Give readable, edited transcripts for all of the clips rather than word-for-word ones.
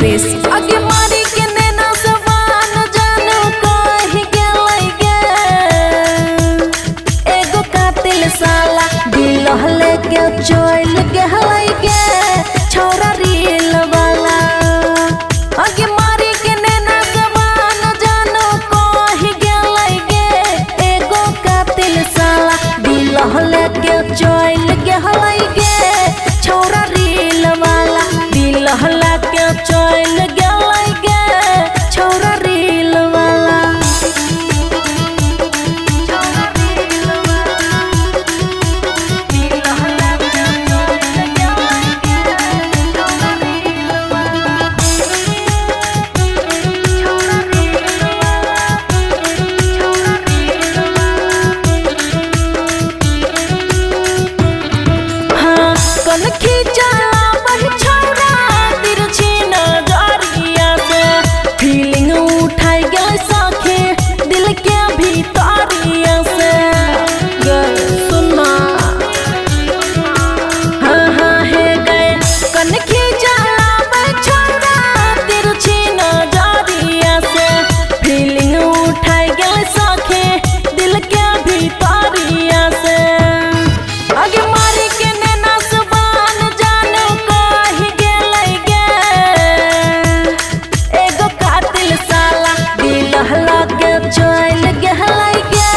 Express. आगे मारी के नैना सवान जानू कही गेलै गे, एगो कातिल साला दिल लेके चल गेलै गे छौरा रील वाला। आगे मारी के नैना सवान जानू कही गेलै गे, एगो कातिल साला दिल लेके चल गेलै गे छौरा रील वाला। दिल लेके चल गेलै गे छौरा रील वाला। कन खींचला बड़ छौरा तिरछी नजरिया से, फीलिंग उठाई गई सखे दिल के भीतरिया से। सुना हाँ हाँ हे गए कन खींचला बड़ छौरा तिरछी नजरिया से, फीलिंग उठाई गई सखे दिल के भीतरिया से। आगे मारी के नैना सवान जानू कही गेलै गे, एगो कातिल साला दिल लेके चल गेलै गे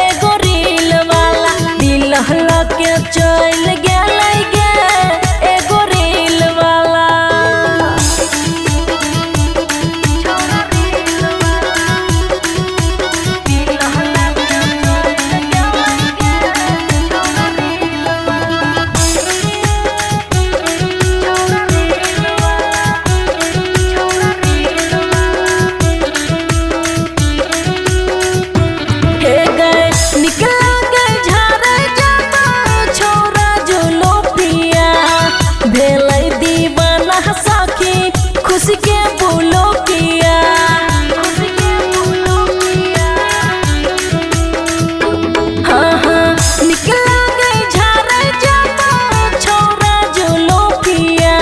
एगो रील वाला। दिल लेके चल गेलै गे एगो रील वाला। हे गए निकला गए झारे जाता छौरा जो लोपिया, भेलै दीवाना सखी खुशी के बोलो किया। हाँ हाँ निकला गए झारे जाता छौरा जो लोपिया,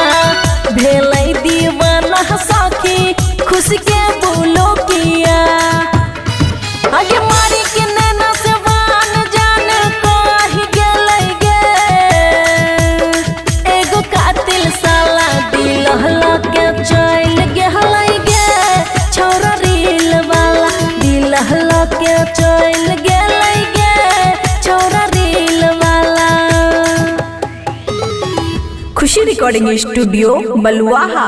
भेलै दीवाना सखी खुशी के बोलो किया। आगे मारी के नैना सवान जान कही गेलै गे, एगो कातिल साला दिल लेके चल गेलै गे छौरा रील वाला। दिल लेके चल गेलै गे छौरा रील वाला। खुशी रिकॉर्डिंग स्टूडियो बलुआहा।